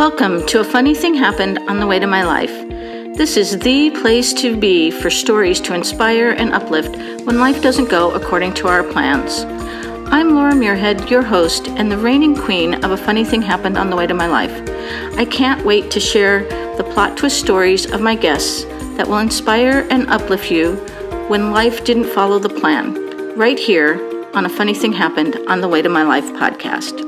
Welcome to A Funny Thing Happened on the Way to My Life. This is the place to be for stories to inspire and uplift when life doesn't go according to our plans. I'm Laura Muirhead, your host and the reigning queen of A Funny Thing Happened on the Way to My Life. I can't wait to share the plot twist stories of my guests that will inspire and uplift you when life didn't follow the plan, right here on A Funny Thing Happened on the Way to My Life podcast.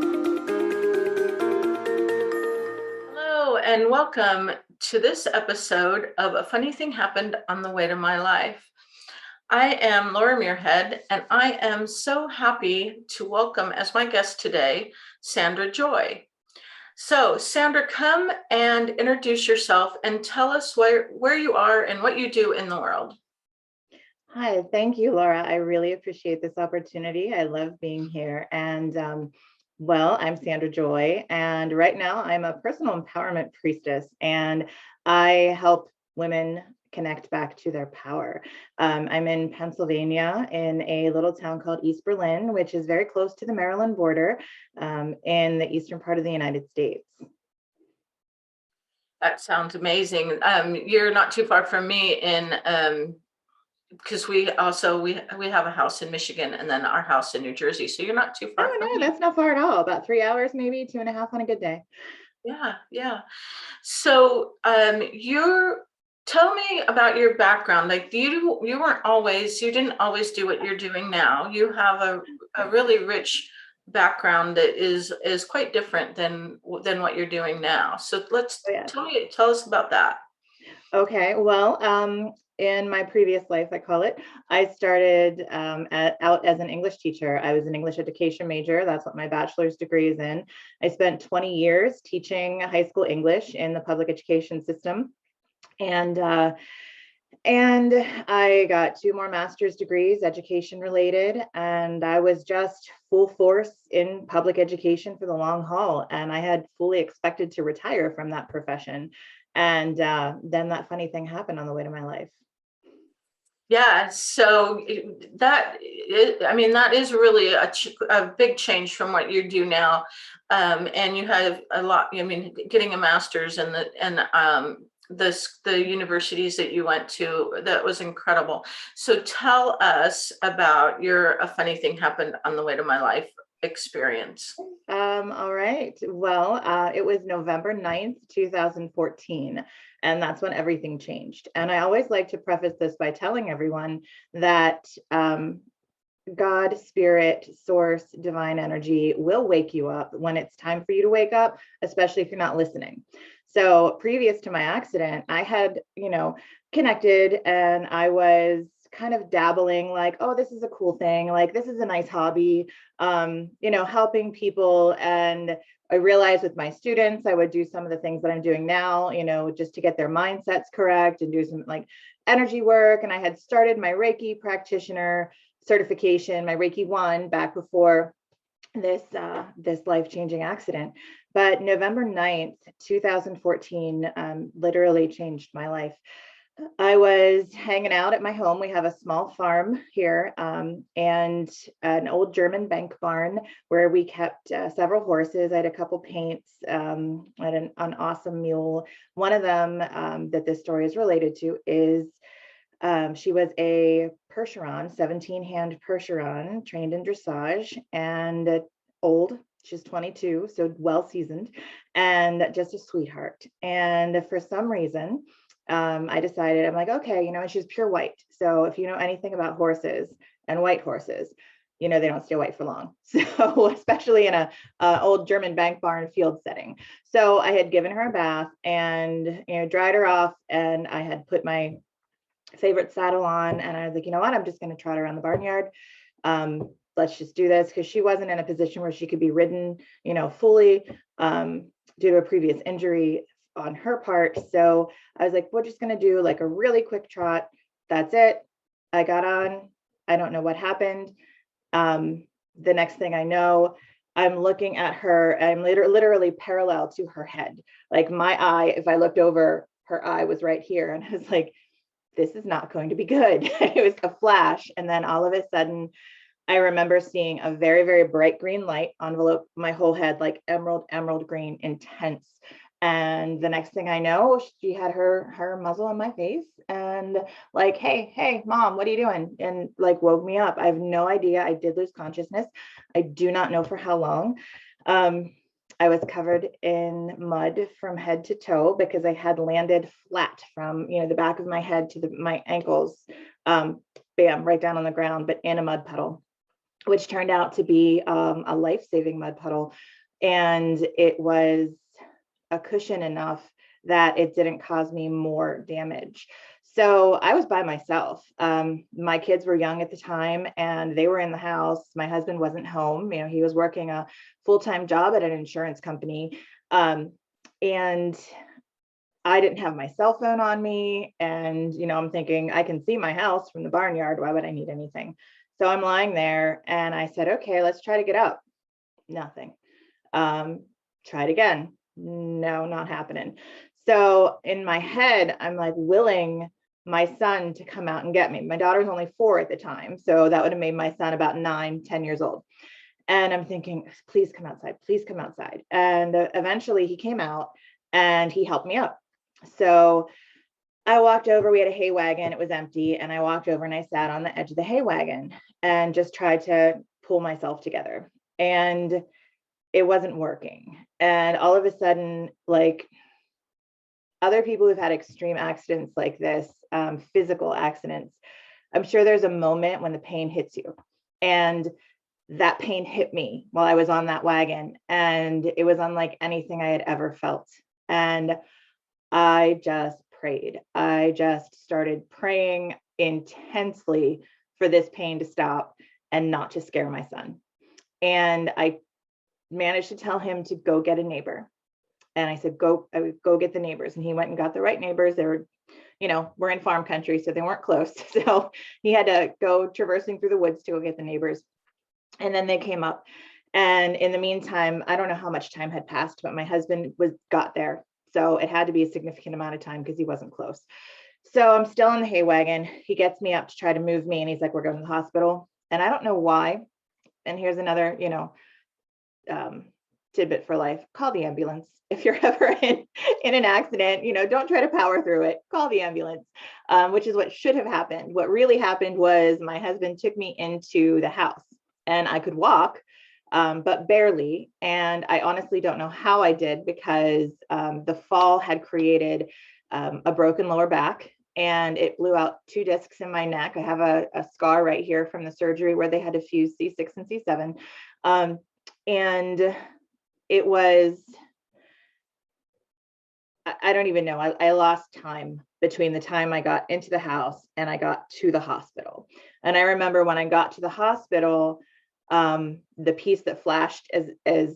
Hello and welcome to this episode of A Funny Thing Happened on the Way to My Life. I am Laura Muirhead, and I am so happy to welcome as my guest today, Sandra Joy. So, Sandra, come and introduce yourself and tell us where you are and what you do in the world. Hi, thank you, Laura. I really appreciate this opportunity. I love being here. And I'm Sandra Joy, and right now I'm a personal empowerment priestess, and I help women connect back to their power. I'm in Pennsylvania in a little town called East Berlin, which is very close to the Maryland border in the eastern part of the United States. That sounds amazing. You're not too far from me in because we have a house in Michigan and then our house in New Jersey. So you're not too far from me. That's not far at all. About 3 hours, maybe 2.5 on a good day. Yeah. So tell me about your background. Like you didn't always do what you're doing now. You have a really rich background that is quite different than what you're doing now. So tell us about that. Okay, well, in my previous life, I call it, I started out as an English teacher. I was an English education major. That's what my bachelor's degree is in. I spent 20 years teaching high school English in the public education system. And I got 2 more master's degrees, education related, and I was just full force in public education for the long haul. And I had fully expected to retire from that profession. And then that funny thing happened on the way to my life. Yeah, so that is really a big change from what you do now, and you have a lot. I mean, getting a master's and the universities that you went to, that was incredible. So tell us about your A Funny Thing Happened on the Way to My Life experience. All right. Well, it was November 9th, 2014, and that's when everything changed. And I always like to preface this by telling everyone that God, spirit, source, divine energy will wake you up when it's time for you to wake up, especially if you're not listening. So previous to my accident, I had, connected, and I was kind of dabbling like, oh, this is a cool thing. Like, this is a nice hobby, helping people. And I realized with my students, I would do some of the things that I'm doing now, just to get their mindsets correct and do some like energy work. And I had started my Reiki practitioner certification, my Reiki 1, back before this life-changing accident. But November 9th, 2014, literally changed my life. I was hanging out at my home. We have a small farm here, and an old German bank barn where we kept several horses. I had a couple paints. I had an awesome mule. One of them that this story is related to is she was a Percheron, 17-hand Percheron, trained in dressage, and old. She's 22, so well seasoned, and just a sweetheart. And for some reason, I decided, I'm like, okay, and she's pure white. So if you know anything about horses and white horses, they don't stay white for long. So especially in a old German bank barn field setting. So I had given her a bath and, dried her off, and I had put my favorite saddle on, and I was like, you know what, I'm just going to trot around the barnyard. Let's just do this, because she wasn't in a position where she could be ridden, fully due to a previous injury on her part. So I was like, we're just going to do like a really quick trot. That's it. I got on. I don't know what happened. The next thing I know, I'm looking at her. I'm literally parallel to her head. Like my eye, if I looked over, her eye was right here. And I was like, this is not going to be good. It was a flash. And then all of a sudden, I remember seeing a very, very bright green light envelope my whole head, like emerald green, intense. And the next thing I know, she had her muzzle on my face and like, hey, mom, what are you doing? And like woke me up. I have no idea. I did lose consciousness. I do not know for how long. I was covered in mud from head to toe because I had landed flat from, the back of my head to my ankles, bam, right down on the ground, but in a mud puddle, which turned out to be a life-saving mud puddle. And it was a cushion enough that it didn't cause me more damage. So I was by myself. My kids were young at the time and they were in the house. My husband wasn't home. He was working a full-time job at an insurance company. And I didn't have my cell phone on me. And, I'm thinking I can see my house from the barnyard. Why would I need anything? So I'm lying there and I said, okay, let's try to get up. Nothing. Tried again. No, not happening. So in my head, I'm like willing my son to come out and get me. My daughter's only 4 at the time. So that would have made my son about 9, 10 years old. And I'm thinking, please come outside, please come outside. And eventually he came out and he helped me up. So I walked over, we had a hay wagon, it was empty. And I walked over and I sat on the edge of the hay wagon and just tried to pull myself together. And it wasn't working. And all of a sudden, like other people who've had extreme accidents like this, physical accidents, I'm sure there's a moment when the pain hits you. And that pain hit me while I was on that wagon. And it was unlike anything I had ever felt. And I just prayed. I just started praying intensely for this pain to stop and not to scare my son. And I managed to tell him to go get a neighbor. And I said, go get the neighbors. And he went and got the right neighbors. They were, we're in farm country, so they weren't close. So he had to go traversing through the woods to go get the neighbors. And then they came up. And in the meantime, I don't know how much time had passed, but my husband got there. So it had to be a significant amount of time because he wasn't close. So I'm still in the hay wagon. He gets me up to try to move me. And he's like, we're going to the hospital. And I don't know why. And here's another, tidbit for life. Call the ambulance. If you're ever in an accident, don't try to power through it. Call the ambulance, which is what should have happened. What really happened was my husband took me into the house and I could walk, but barely. And I honestly don't know how I did because the fall had created a broken lower back and it blew out 2 discs in my neck. I have a scar right here from the surgery where they had to fuse C6 and C7. And it was, I don't even know. I lost time between the time I got into the house and I got to the hospital. And I remember when I got to the hospital, the piece that flashed as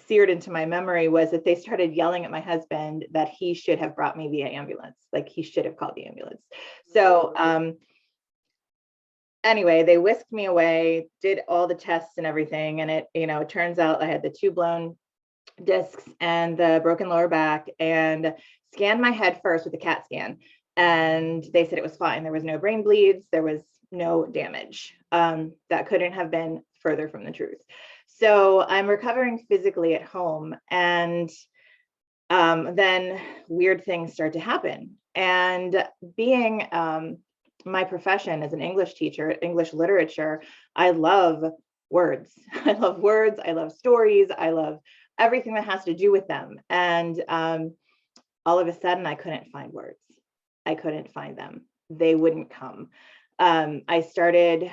seared into my memory was that they started yelling at my husband that he should have brought me the ambulance, like he should have called the ambulance. So anyway, they whisked me away, did all the tests and everything. And it turns out I had the 2 blown discs and the broken lower back and scanned my head first with a CAT scan. And they said it was fine. There was no brain bleeds. There was no damage. That couldn't have been further from the truth. So I'm recovering physically at home. And then weird things start to happen. And being my profession as an English teacher, English literature, I love words. I love words. I love stories. I love everything that has to do with them. And all of a sudden, I couldn't find words. I couldn't find them. They wouldn't come. I started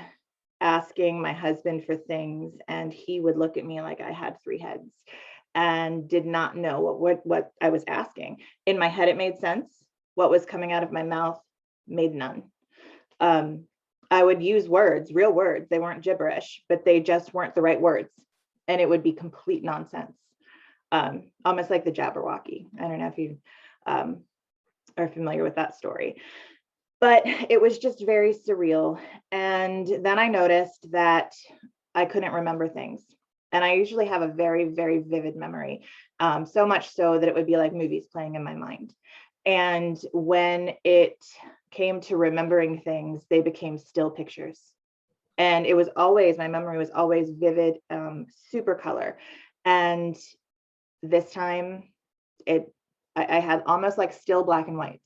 asking my husband for things, and he would look at me like I had 3 heads and did not know what I was asking. In my head, it made sense. What was coming out of my mouth made none. I would use words, real words. They weren't gibberish, but they just weren't the right words. And it would be complete nonsense. Almost like the Jabberwocky. I don't know if you are familiar with that story, but it was just very surreal. And then I noticed that I couldn't remember things. And I usually have a very, very vivid memory, so much so that it would be like movies playing in my mind. And when it came to remembering things, they became still pictures. And it was always, my memory was always vivid, super color. And this time it I had almost like still black and whites.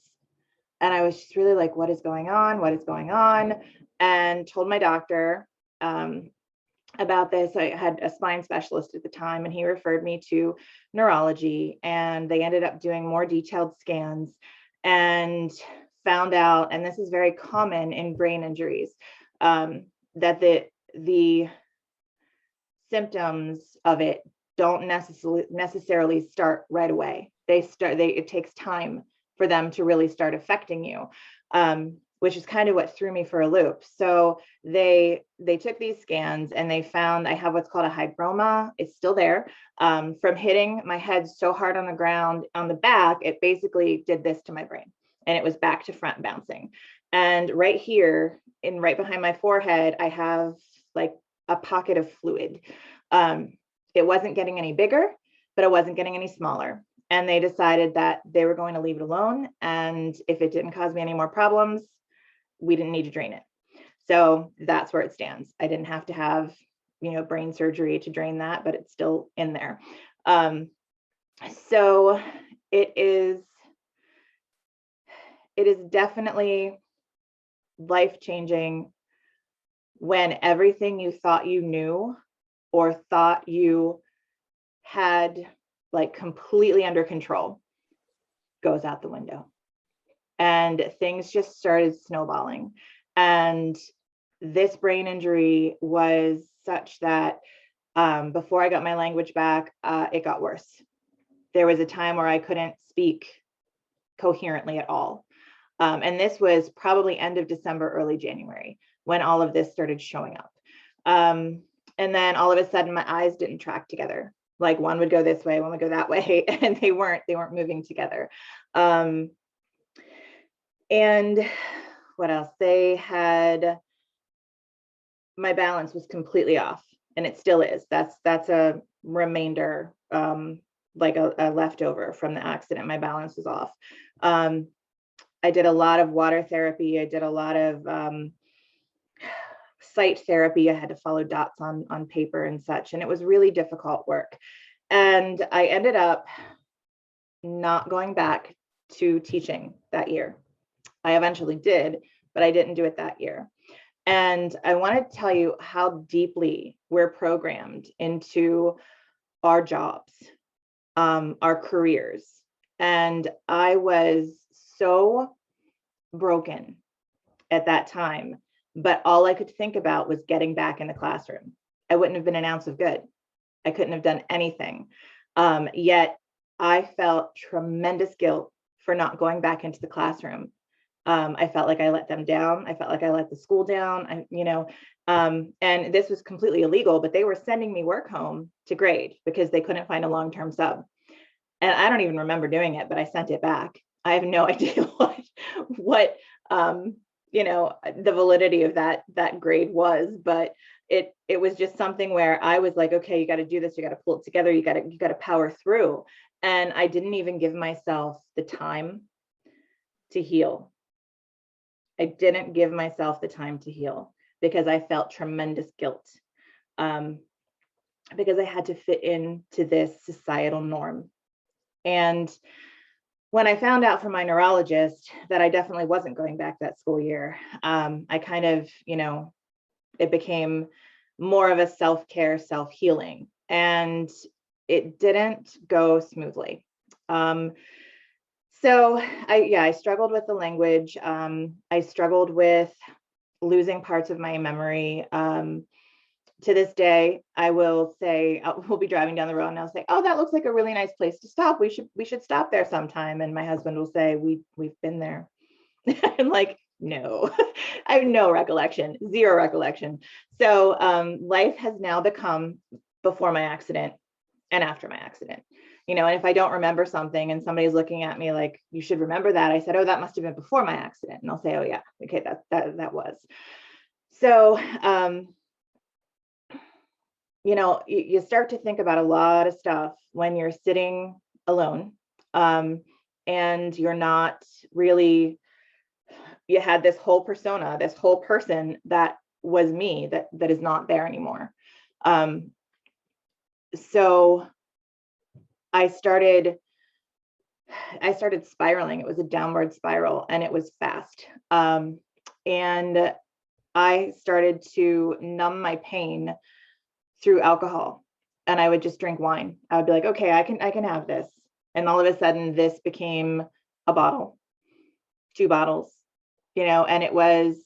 And I was just really like, what is going on? What is going on? And told my doctor about this. I had a spine specialist at the time, and he referred me to neurology, and they ended up doing more detailed scans and found out, and this is very common in brain injuries, that the symptoms of it don't necessarily start right away. It takes time for them to really start affecting you, which is kind of what threw me for a loop. So they took these scans, and they found I have what's called a hygroma. It's still there, from hitting my head so hard on the ground on the back. It basically did this to my brain, and it was back to front bouncing. And right here, right behind my forehead, I have like a pocket of fluid. It wasn't getting any bigger, but it wasn't getting any smaller. And they decided that they were going to leave it alone. And if it didn't cause me any more problems, we didn't need to drain it. So that's where it stands. I didn't have to have, brain surgery to drain that, but it's still in there. So it is definitely life-changing when everything you thought you knew or thought you had like completely under control goes out the window, and things just started snowballing. And this brain injury was such that before I got my language back, it got worse. There was a time where I couldn't speak coherently at all. And this was probably end of December, early January, when all of this started showing up. And then all of a sudden my eyes didn't track together. Like one would go this way, one would go that way, and they weren't moving together. And what else? My balance was completely off, and it still is. That's a remainder, like a leftover from the accident. My balance was off. I did a lot of water therapy. I did a lot of sight therapy. I had to follow dots on paper and such, and it was really difficult work. And I ended up not going back to teaching that year. I eventually did, but I didn't do it that year. And I want to tell you how deeply we're programmed into our jobs, our careers. And I was so broken at that time, but all I could think about was getting back in the classroom. I wouldn't have been an ounce of good. I couldn't have done anything. Yet I felt tremendous guilt for not going back into the classroom. I felt like I let them down. I felt like I let the school down. And this was completely illegal, but they were sending me work home to grade because they couldn't find a long-term sub. And I don't even remember doing it, but I sent it back. I have no idea what the validity of that grade was, but it was just something where I was like, okay, you got to do this. You got to pull it together. You got to power through. And I didn't even give myself the time to heal. I didn't give myself the time to heal because I felt tremendous guilt, because I had to fit into this societal norm. And when I found out from my neurologist that I definitely wasn't going back that school year, I kind of, it became more of a self-care, self-healing, and it didn't go smoothly. So I struggled with the language. I struggled with losing parts of my memory. To this day, I will say, we'll be driving down the road and I'll say, oh, that looks like a really nice place to stop. We should stop there sometime. And my husband will say, we've been there. I'm like, no, I have no recollection, zero recollection. So life has now become before my accident and after my accident. And if I don't remember something and somebody's looking at me like, you should remember that, I said, oh, that must have been before my accident. And I'll say, oh yeah, okay, that was. So, you start to think about a lot of stuff when you're sitting alone, and you're not really, you had this whole persona, this whole person that was me that is not there anymore. So I started I started spiraling. It was a downward spiral and it was fast. And I started to numb my pain through alcohol, and I would just drink wine. I would be like, okay, I can have this. And all of a sudden this became a bottle, 2 bottles, and it was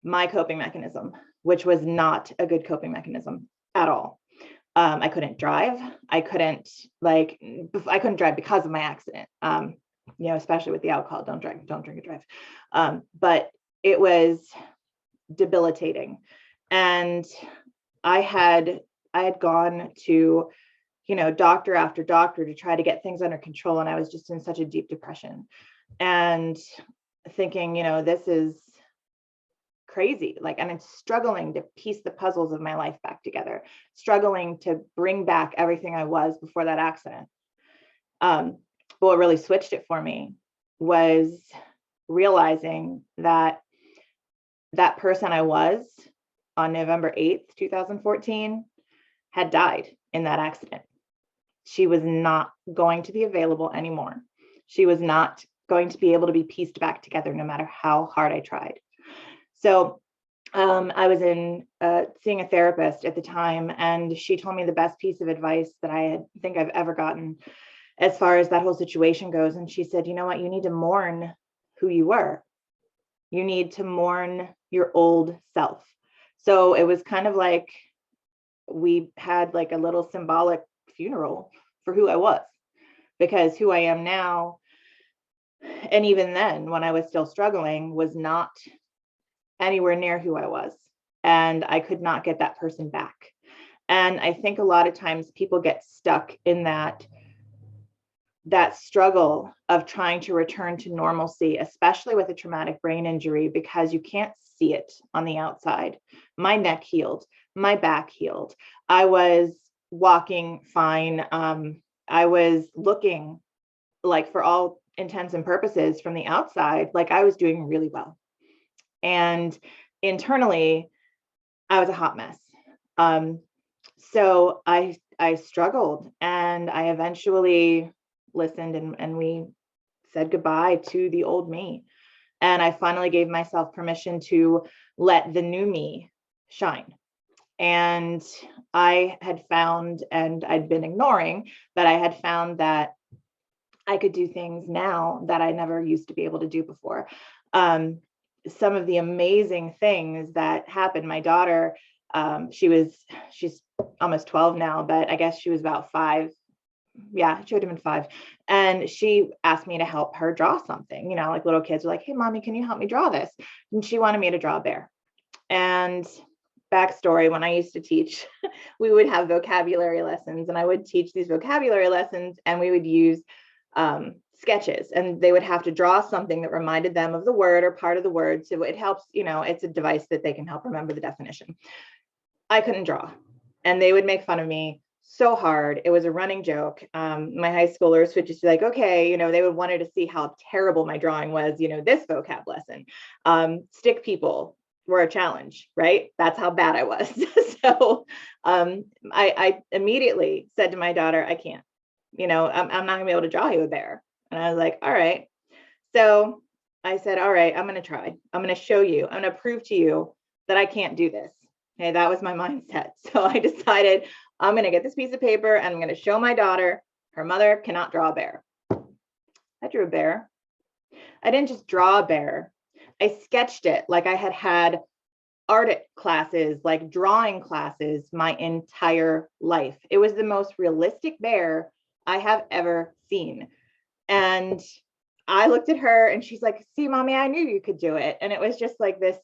my coping mechanism, which was not a good coping mechanism at all. I couldn't drive. I couldn't drive because of my accident. Especially with the alcohol, don't drink and drive. But it was debilitating. And I had gone to, doctor after doctor to try to get things under control. And I was just in such a deep depression and thinking, this is crazy. And I'm struggling to piece the puzzles of my life back together, struggling to bring back everything I was before that accident. But what really switched it for me was realizing that that person I was on November 8th, 2014, had died in that accident. She was not going to be available anymore. She was not going to be able to be pieced back together no matter how hard I tried. So I was seeing a therapist at the time, and she told me the best piece of advice that I think I've ever gotten as far as that whole situation goes. And she said, you know what, you need to mourn who you were. You need to mourn your old self. So it was kind of like we had like a little symbolic funeral for who I was, because who I am now, and even then when I was still struggling, was not anywhere near who I was. And I could not get that person back. And I think a lot of times people get stuck in that struggle of trying to return to normalcy, especially with a traumatic brain injury, because you can't see it on the outside. My neck healed, my back healed. I was walking fine. I was looking like, for all intents and purposes from the outside, like I was doing really well. And internally, I was a hot mess. So I struggled, and I eventually listened, and we said goodbye to the old me. And I finally gave myself permission to let the new me shine. And I had found, and I'd been ignoring, but I had found that I could do things now that I never used to be able to do before. Some of the amazing things that happened. My daughter, she's almost 12 now, but I guess she was about 5. Yeah, she would have been 5. And she asked me to help her draw something, like little kids are like, hey, mommy, can you help me draw this? And she wanted me to draw a bear. And backstory, when I used to teach, we would have vocabulary lessons, and I would teach these vocabulary lessons, and we would use sketches, and they would have to draw something that reminded them of the word or part of the word. So it helps, it's a device that they can help remember the definition. I couldn't draw, and they would make fun of me so hard. It was a running joke. My high schoolers would just be like, okay, they would wanted to see how terrible my drawing was, this vocab lesson. Stick people were a challenge, right? That's how bad I was. So I immediately said to my daughter, I can't, I'm not gonna be able to draw you a bear. And I was like, all right. So I said, all right, I'm going to try. I'm going to show you. I'm going to prove to you that I can't do this. Okay, that was my mindset. So I decided I'm going to get this piece of paper and I'm going to show my daughter her mother cannot draw a bear. I drew a bear. I didn't just draw a bear. I sketched it like I had art classes, like drawing classes, my entire life. It was the most realistic bear I have ever seen. And I looked at her and she's like, see, mommy, I knew you could do it. And it was just like this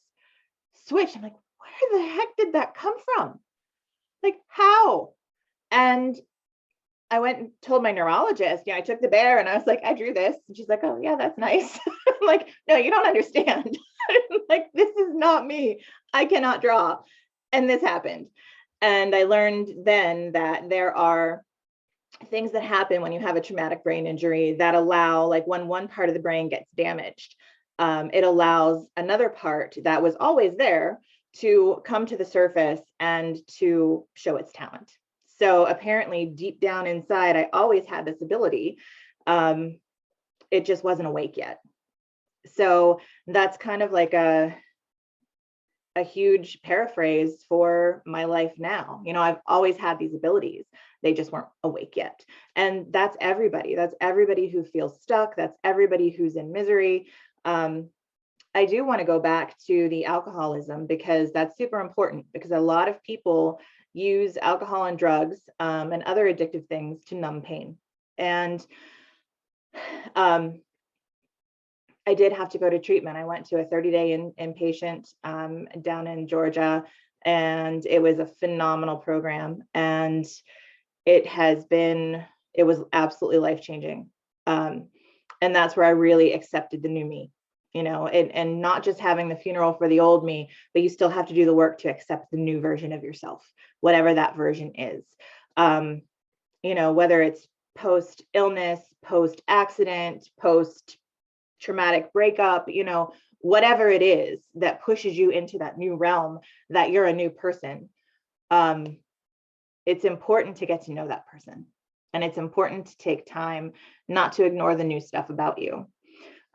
switch. I'm like, where the heck did that come from? Like, how? And I went and told my neurologist, I took the bear and I was like, I drew this. And she's like, oh yeah, that's nice. I'm like, no, you don't understand. Like, this is not me. I cannot draw. And this happened. And I learned then that there are things that happen when you have a traumatic brain injury that allow, like when one part of the brain gets damaged, it allows another part that was always there to come to the surface and to show its talent. So apparently deep down inside, I always had this ability. it just wasn't awake yet. So that's kind of like a huge paraphrase for my life now. I've always had these abilities. They just weren't awake yet. And that's everybody. That's everybody who feels stuck. That's everybody who's in misery. I do want to go back to the alcoholism, because that's super important, because a lot of people use alcohol and drugs and other addictive things to numb pain. And I did have to go to treatment. I went to a 30-day inpatient down in Georgia, and it was a phenomenal program. And it was absolutely life-changing. And that's where I really accepted the new me, and not just having the funeral for the old me, but you still have to do the work to accept the new version of yourself, whatever that version is. Whether it's post-illness, post-accident, post-traumatic breakup, whatever it is that pushes you into that new realm, that you're a new person. It's important to get to know that person. And it's important to take time not to ignore the new stuff about you.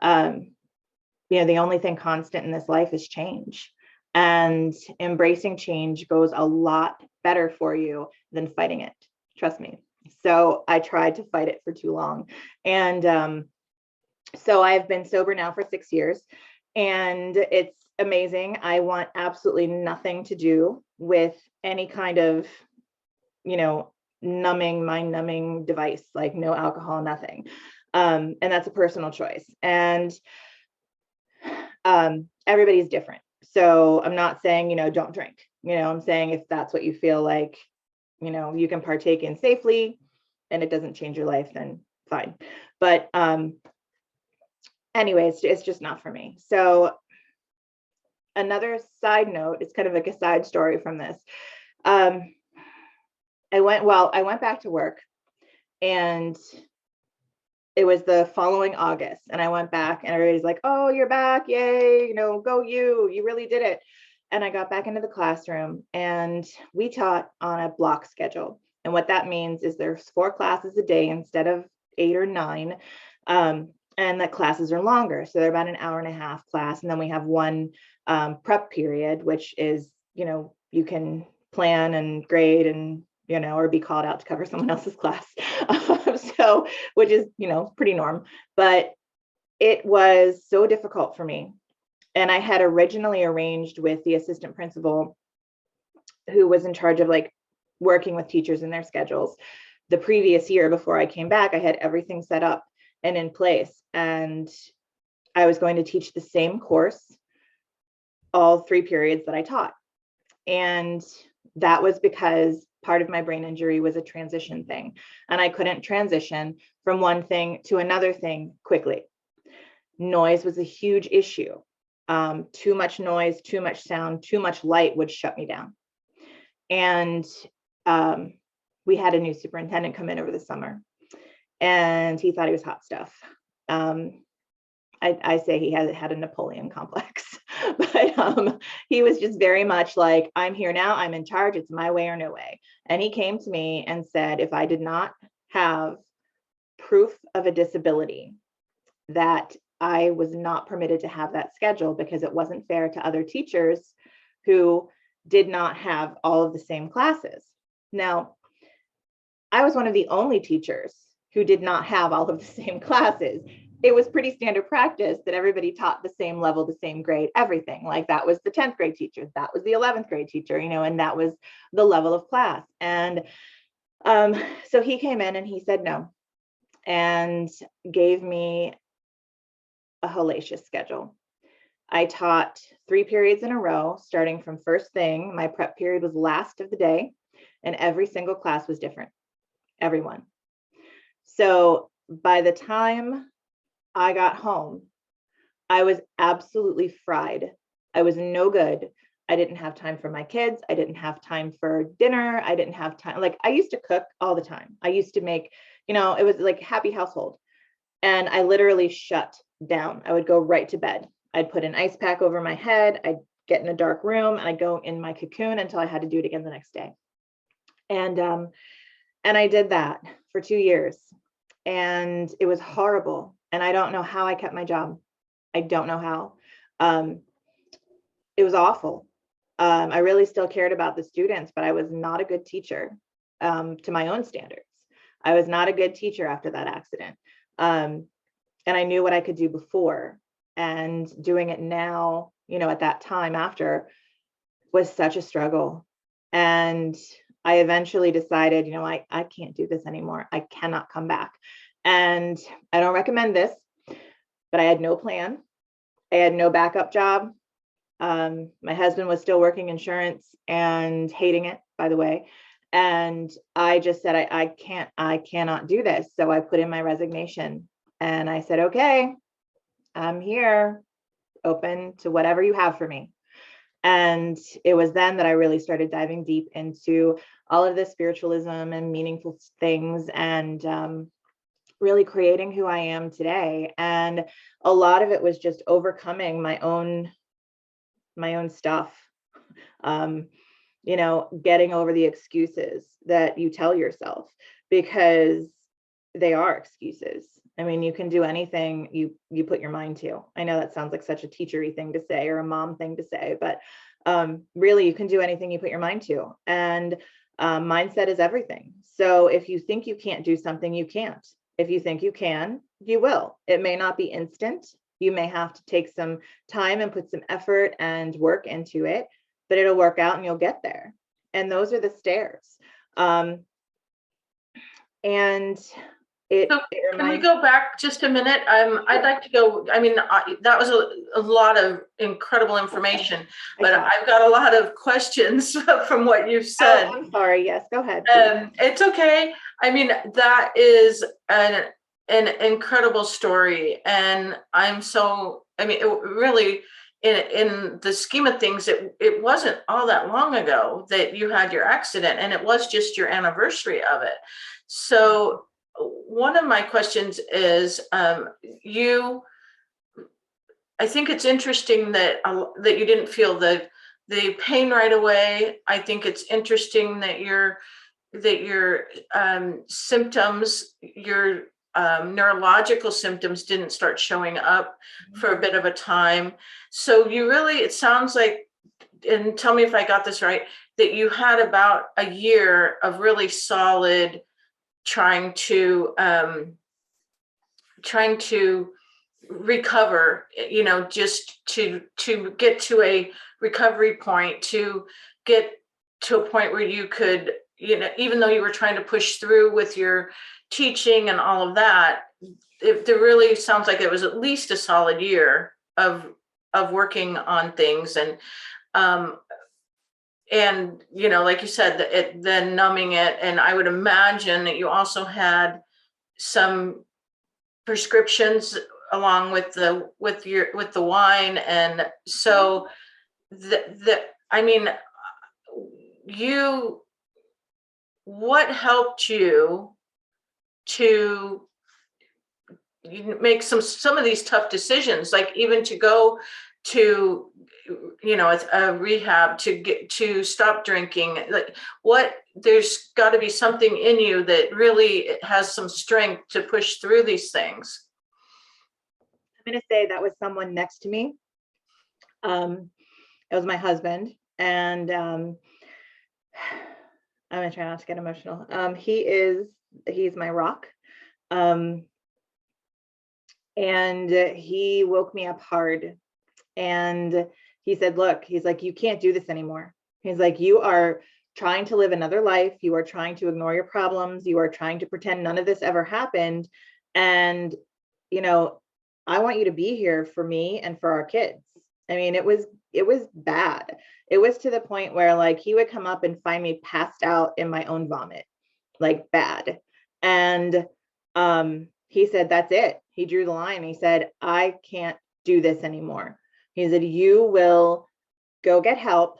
The only thing constant in this life is change. And embracing change goes a lot better for you than fighting it. Trust me. So I tried to fight it for too long. And so I've been sober now for 6 years, and it's amazing. I want absolutely nothing to do with any kind of, mind numbing device, like no alcohol, nothing. And that's a personal choice. And everybody's different. So I'm not saying, don't drink, I'm saying if that's what you feel like, you can partake in safely and it doesn't change your life, then fine. But anyways, it's just not for me. So another side note, it's kind of like a side story from this. I went back to work, and it was the following August, and I went back, and everybody's like, "Oh, you're back. Yay. Go you really did it." And I got back into the classroom, and we taught on a block schedule. And what that means is there's 4 classes a day instead of 8 or 9. And the classes are longer. So they're about an hour and a half class. And then we have one prep period, which is, you can plan and grade and, or be called out to cover someone else's class. So, which is, pretty norm. But it was so difficult for me. And I had originally arranged with the assistant principal, who was in charge of working with teachers and their schedules. The previous year before I came back, I had everything set up and in place. And I was going to teach the same course, all 3 periods that I taught. And that was because part of my brain injury was a transition thing. And I couldn't transition from one thing to another thing quickly. Noise was a huge issue. Too much noise, too much sound, too much light would shut me down. And we had a new superintendent come in over the summer, and he thought he was hot stuff. I say he had a Napoleon complex, but he was just very much like, I'm here now, I'm in charge, it's my way or no way. And he came to me and said, if I did not have proof of a disability, that I was not permitted to have that schedule, because it wasn't fair to other teachers who did not have all of the same classes. Now, I was one of the only teachers who did not have all of the same classes. It was pretty standard practice that everybody taught the same level, the same grade, everything. Like that was the 10th grade teacher, that was the 11th grade teacher, and that was the level of class. And so he came in and he said no, and gave me a hellacious schedule. I taught 3 periods in a row, starting from first thing. My prep period was last of the day, and every single class was different, everyone. So by the time I got home, I was absolutely fried. I was no good. I didn't have time for my kids. I didn't have time for dinner. I didn't have time. I used to cook all the time. I used to make, it was like happy household. And I literally shut down. I would go right to bed. I'd put an ice pack over my head. I'd get in a dark room, and I'd go in my cocoon until I had to do it again the next day. And I did that for 2 years, and it was horrible. And I don't know how I kept my job. I don't know how. Um, it was awful. I really still cared about the students, but I was not a good teacher to my own standards. I was not a good teacher after that accident. And I knew what I could do before, and doing it now, at that time after, was such a struggle. And I eventually decided, I can't do this anymore. I cannot come back. And I don't recommend this, but I had no plan. I had no backup job. My husband was still working insurance and hating it, by the way. And I just said, I cannot do this. So I put in my resignation and I said, okay, I'm here, open to whatever you have for me. And it was then that I really started diving deep into all of this spiritualism and meaningful things, and really creating who I am today. And a lot of it was just overcoming my own stuff. Getting over the excuses that you tell yourself, because they are excuses. I mean, you can do anything you put your mind to. I know that sounds like such a teachery thing to say, or a mom thing to say, but really, you can do anything you put your mind to. And mindset is everything. So if you think you can't do something, you can't. If you think you can, you will. It may not be instant. You may have to take some time and put some effort and work into it, but it'll work out and you'll get there. And those are the stairs. And can we go back just a minute? I'd like to go. I mean, that was a lot of incredible information, but I've got a lot of questions from what you've said. Oh, I'm sorry. Yes, go ahead. It's okay. I mean, that is an incredible story, and it really, in the scheme of things, it wasn't all that long ago that you had your accident, and it was just your anniversary of it. So one of my questions is, I think it's interesting that you didn't feel the pain right away. I think it's interesting that your symptoms, your neurological symptoms didn't start showing up for a bit of a time. So it sounds like, and tell me if I got this right, that you had about a year of really solid trying to recover, just to get to a recovery point, to get to a point where you could, even though you were trying to push through with your teaching and all of that, it really sounds like it was at least a solid year of working on things. And like you said, then numbing it. And I would imagine that you also had some prescriptions along with the wine. And so what helped you to make some of these tough decisions, like even to go to a rehab, to stop drinking? Like, there's got to be something in you that really has some strength to push through these things. I'm going to say that was someone next to me. It was my husband, and I'm going to try not to get emotional. He's my rock. And he woke me up hard, and he said, look, he's like, you can't do this anymore. He's like, you are trying to live another life. You are trying to ignore your problems. You are trying to pretend none of this ever happened. And, I want you to be here for me and for our kids. I mean, it was bad. It was to the point where, like, he would come up and find me passed out in my own vomit, like, bad. And he said, that's it. He drew the line. He said, I can't do this anymore. He said, you will go get help,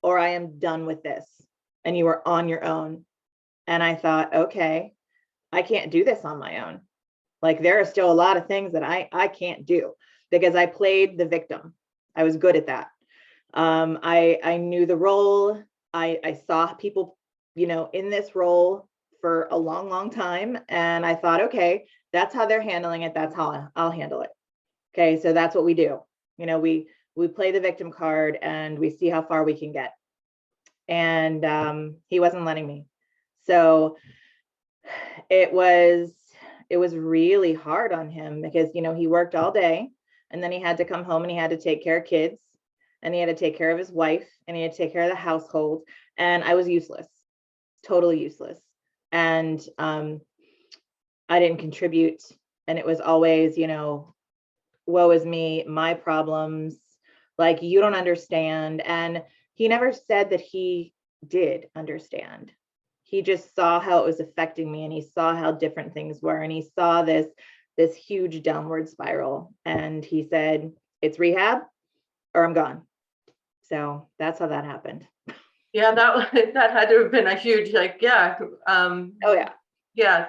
or I am done with this, and you are on your own. And I thought, okay, I can't do this on my own. Like, there are still a lot of things that I can't do, because I played the victim. I was good at that. I knew the role. I saw people, in this role for a long, long time. And I thought, okay, that's how they're handling it. That's how I'll handle it. Okay, so that's what we do. You know, we play the victim card and we see how far we can get. And he wasn't letting me. So it was really hard on him because, you know, he worked all day and then he had to come home and he had to take care of kids and he had to take care of his wife and he had to take care of the household. And I was useless, totally useless. And I didn't contribute. And it was always, you know, woe is me, my problems, like you don't understand. And he never said that he did understand. He just saw how it was affecting me and he saw how different things were and he saw this huge downward spiral and he said, it's rehab or I'm gone. So that's how that happened. Yeah, that had to have been a huge, like, yeah. Oh yeah. Yeah,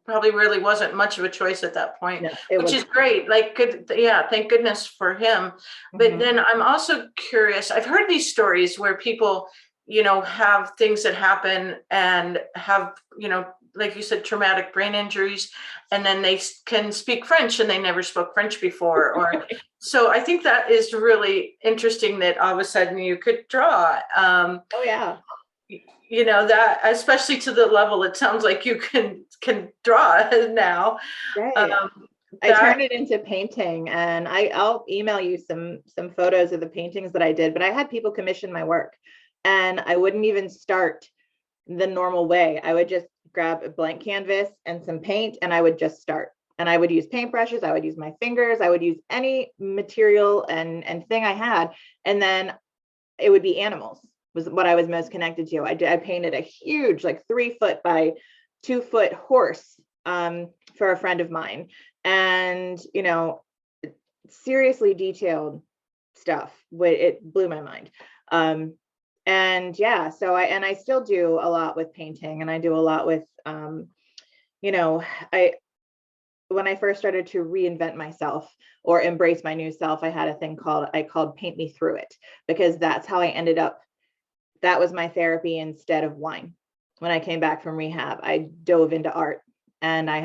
probably really wasn't much of a choice at that point, No, which is great. Like, good. Yeah, thank goodness for him. But then I'm also curious. I've heard these stories where people, you know, have things that happen and have, you know, like you said, traumatic brain injuries, and then they can speak French and they never spoke French before. Or so I think that is really interesting that all of a sudden you could draw. Oh yeah. You know, that especially to the level it sounds like you can draw now. Right. I turned it into painting and I'll email you some photos of the paintings that I did, but I had people commission my work and I wouldn't even start the normal way. I would just grab a blank canvas and some paint and I would just start. And I would use paintbrushes, I would use my fingers, I would use any material and thing I had. And then it would be animals was what I was most connected to. I painted a huge, like 3-foot by 2-foot horse for a friend of mine. And, you know, seriously detailed stuff. It blew my mind. And yeah, so I still do a lot with painting and I do a lot with, you know, when I first started to reinvent myself or embrace my new self, I had a thing I called Paint Me Through It, because that's how I ended up. That was my therapy instead of wine. When I came back from rehab, I dove into art and I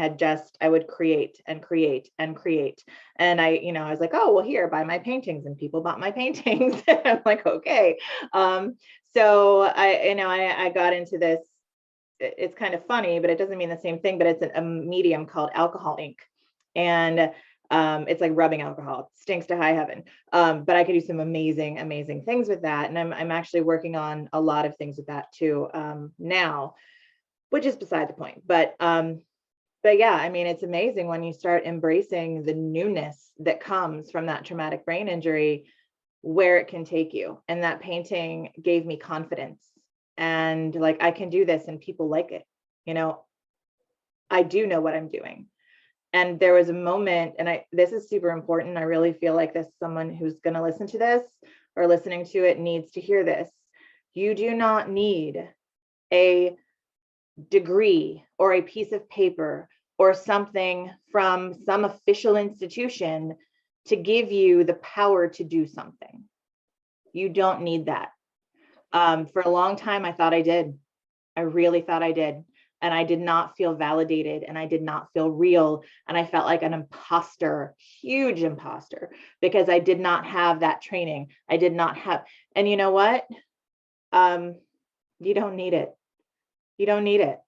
would create and create and create. And I was like, oh, well, here, buy my paintings. And people bought my paintings. I'm like, okay. So I got into this. It's kind of funny, but it doesn't mean the same thing, but it's a medium called alcohol ink. And it's like rubbing alcohol. It stinks to high heaven. But I could do some amazing, amazing things with that. And I'm actually working on a lot of things with that too now, which is beside the point. But yeah, I mean, it's amazing when you start embracing the newness that comes from that traumatic brain injury, where it can take you. And that painting gave me confidence. And like, I can do this and people like it. You know, I do know what I'm doing. And there was a moment, and this is super important. I really feel like this, someone who's going to listen to this or listening to it needs to hear this. You do not need a degree or a piece of paper or something from some official institution to give you the power to do something. You don't need that. For a long time, I thought I did. I really thought I did. And I did not feel validated and I did not feel real. And I felt like an imposter, huge imposter, because I did not have that training. I did not have, and you know what? You don't need it. You don't need it.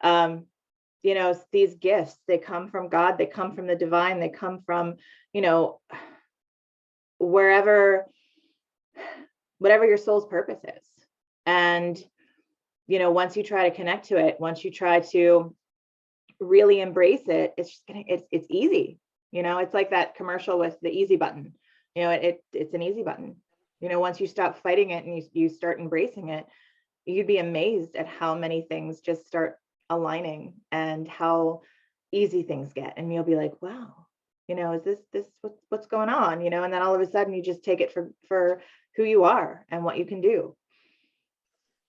You know, these gifts, they come from God, they come from the divine, they come from, you know, whatever your soul's purpose is. And you know, once you try to connect to it, once you try to really embrace it, it's easy. You know, it's like that commercial with the easy button. You know, it's an easy button. You know, once you stop fighting it and you start embracing it, you'd be amazed at how many things just start aligning and how easy things get. And you'll be like, wow, you know, is this what's going on? You know, and then all of a sudden you just take it for who you are and what you can do.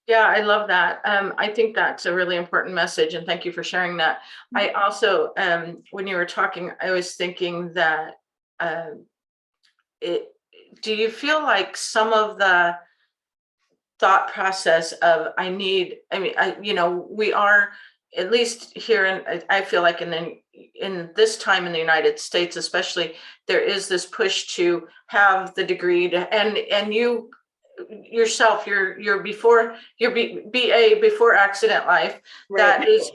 Yeah, I love that. I think that's a really important message, and thank you for sharing that. I also, when you were talking, I was thinking that do you feel like some of the thought process of we are, at least here I feel like in this time in the United States especially, there is this push to have the degree and you yourself, you're before your BA before accident life. Right. That is,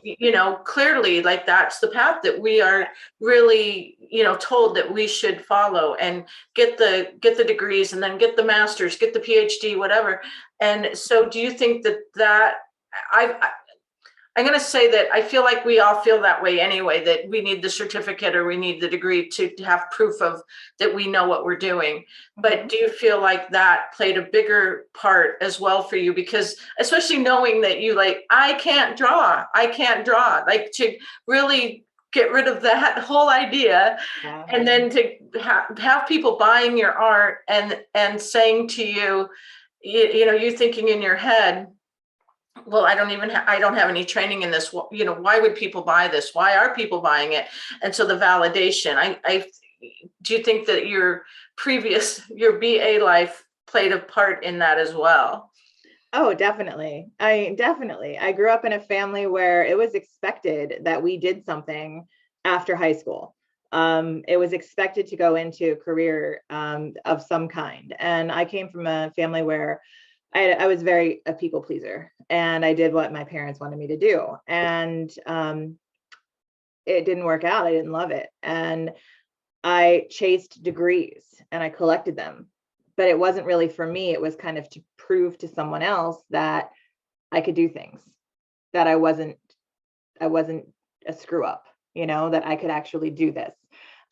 clearly like that's the path that we are really, told that we should follow, and get the degrees, and then get the masters, get the PhD, whatever. And so do you think that I'm going to say that I feel like we all feel that way anyway, that we need the certificate or we need the degree to have proof of that we know what we're doing. But do you feel like that played a bigger part as well for you? Because especially knowing that you I can't draw, like to really get rid of that whole idea. Yeah. And then to have people buying your art and saying to you, you thinking in your head, well, I don't have any training in this. Why would people buy this? Why are people buying it? And so the validation, I do you think that your BA life played a part in that as well? Oh, definitely. I grew up in a family where it was expected that we did something after high school. It was expected to go into a career of some kind. And I came from a family where I was very a people pleaser, and I did what my parents wanted me to do. And it didn't work out. I didn't love it. And I chased degrees and I collected them, but it wasn't really for me. It was kind of to prove to someone else that I could do things, that I wasn't a screw up, that I could actually do this.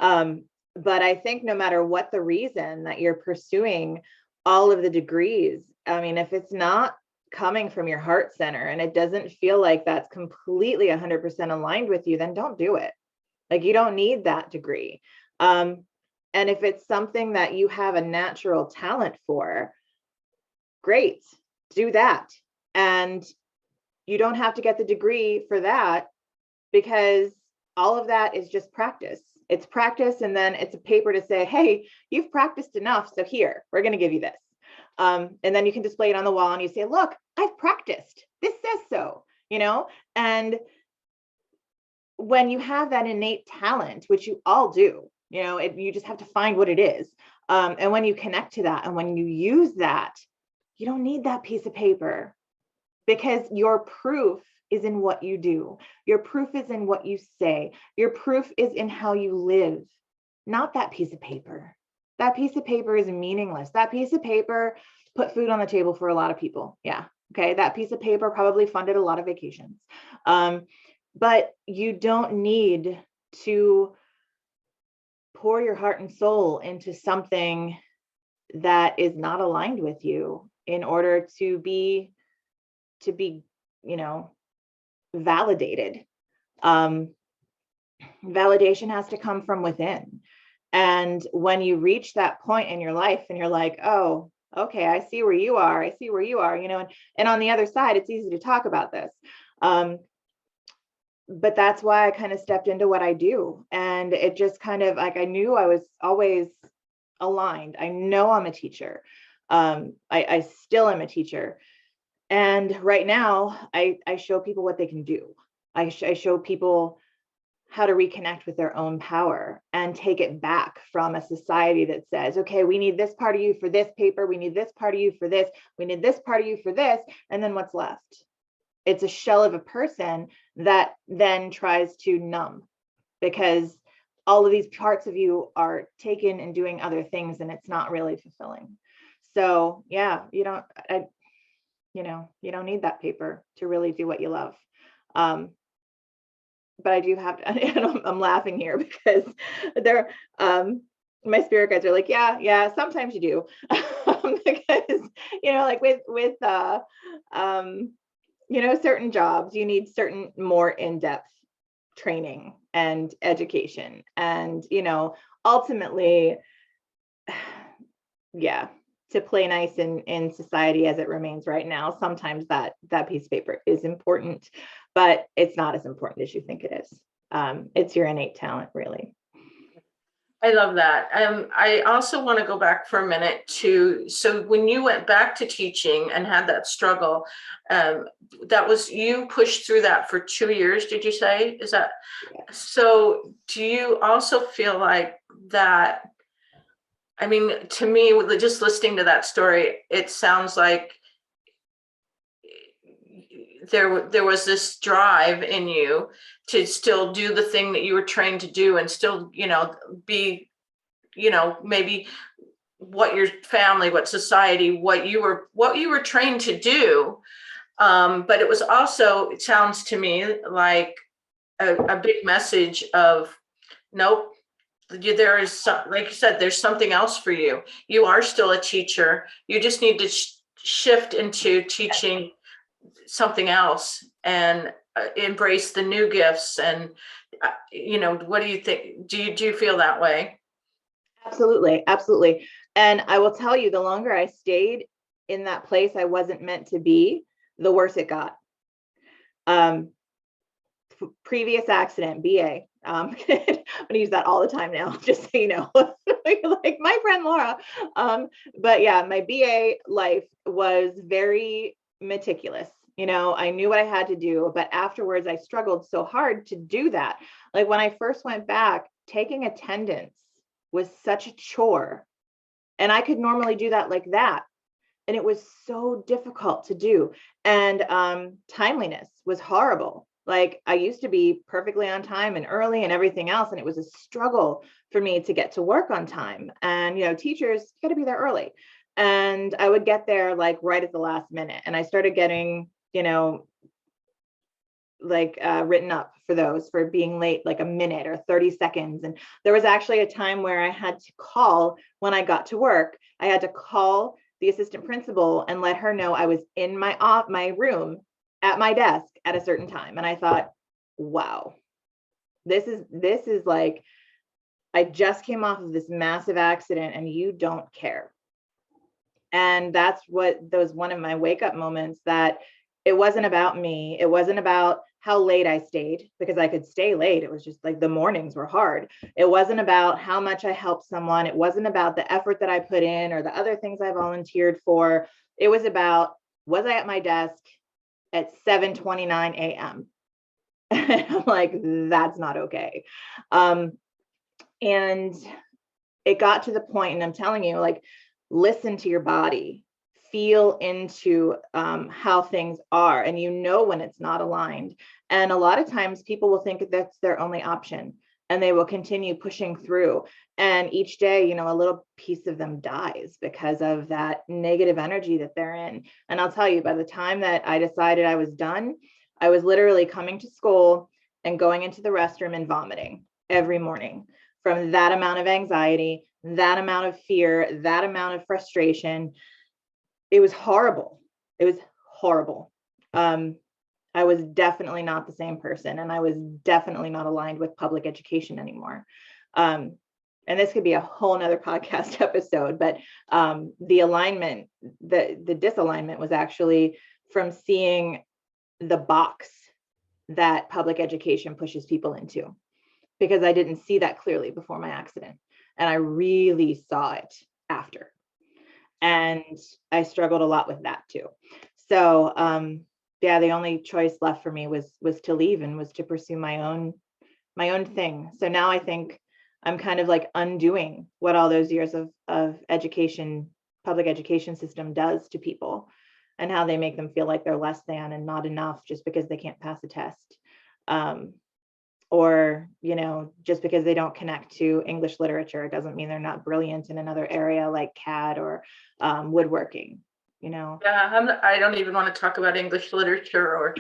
But I think no matter what the reason that you're pursuing all of the degrees, I mean, if it's not coming from your heart center and it doesn't feel like that's completely 100% aligned with you, then don't do it. Like, you don't need that degree. And if it's something that you have a natural talent for, great, do that. And you don't have to get the degree for that, because all of that is just practice. It's practice, and then it's a paper to say, hey, you've practiced enough, so here, we're going to give you this. And then you can display it on the wall and you say, look, I've practiced. This says so, and when you have that innate talent, which you all do, you just have to find what it is. And when you connect to that and when you use that, you don't need that piece of paper, because your proof is in what you do. Your proof is in what you say. Your proof is in how you live, not that piece of paper. That piece of paper is meaningless. That piece of paper put food on the table for a lot of people. Yeah. Okay. That piece of paper probably funded a lot of vacations. But you don't need to pour your heart and soul into something that is not aligned with you in order to be, validated. Validation has to come from within. And when you reach that point in your life and you're like, oh, okay, I see where you are. And on the other side, it's easy to talk about this. But that's why I kind of stepped into what I do. And it just kind of like, I knew I was always aligned. I know I'm a teacher. I still am a teacher. And right now I show people what they can do. I show people how to reconnect with their own power and take it back from a society that says, okay, we need this part of you for this paper. We need this part of you for this. We need this part of you for this. And then what's left? It's a shell of a person that then tries to numb, because all of these parts of you are taken and doing other things, and it's not really fulfilling. So yeah, you don't need that paper to really do what you love. But I do have to, and I'm laughing here because they're, my spirit guides are like, yeah, sometimes you do. Because, like with certain jobs, you need certain more in-depth training and education. And, ultimately, yeah, to play nice in society as it remains right now, sometimes that piece of paper is important, but it's not as important as you think it is. It's your innate talent, really. I love that. I also want to go back for a minute so when you went back to teaching and had that struggle, that was, you pushed through that for 2 years, did you say? Is that, so do you also feel like that? I mean, to me, just listening to that story, it sounds like there was this drive in you to still do the thing that you were trained to do and still, be, maybe what your family, what society, what you were trained to do. But it was also, it sounds to me like a big message of, nope, there is some, like you said, there's something else for you. You are still a teacher. You just need to shift into teaching something else and embrace the new gifts. And what do you think? Do you feel that way? Absolutely, absolutely. And I will tell you, the longer I stayed in that place I wasn't meant to be, the worse it got. Previous accident, BA. I'm gonna use that all the time now, just so you know, like my friend Laura. But yeah, my BA life was very meticulous. I knew what I had to do, but afterwards I struggled so hard to do that. Like when I first went back, taking attendance was such a chore. And I could normally do that like that. And it was so difficult to do. And timeliness was horrible. Like I used to be perfectly on time and early and everything else. And it was a struggle for me to get to work on time. And, teachers got to be there early. And I would get there like right at the last minute. And I started getting, written up for those for being late, like a minute or 30 seconds. And there was actually a time where I had to call when I got to work. I had to call the assistant principal and let her know I was in my room at my desk at a certain time. And I thought, wow, this is like, I just came off of this massive accident and you don't care. And that was one of my wake up moments, that it wasn't about me. It wasn't about how late I stayed, because I could stay late. It was just like the mornings were hard. It wasn't about how much I helped someone. It wasn't about the effort that I put in or the other things I volunteered for. It was about, was I at my desk at 7:29 a.m.? I'm like, that's not okay. And it got to the point, and I'm telling you, like, listen to your body, feel into how things are, and when it's not aligned. And a lot of times people will think that's their only option, and they will continue pushing through. And each day, a little piece of them dies because of that negative energy that they're in. And I'll tell you, by the time that I decided I was done, I was literally coming to school and going into the restroom and vomiting every morning from that amount of anxiety, that amount of fear, that amount of frustration. It was horrible. It was horrible. I was definitely not the same person, and I was definitely not aligned with public education anymore. And this could be a whole nother podcast episode, but the alignment, the disalignment was actually from seeing the box that public education pushes people into, because I didn't see that clearly before my accident. And I really saw it after. And I struggled a lot with that too. So the only choice left for me was to leave, and was to pursue my own thing. So now I think I'm kind of like undoing what all those years of education, public education system does to people, and how they make them feel like they're less than and not enough just because they can't pass a test. Or, just because they don't connect to English literature, it doesn't mean they're not brilliant in another area like CAD or woodworking. Yeah, I don't even want to talk about English literature or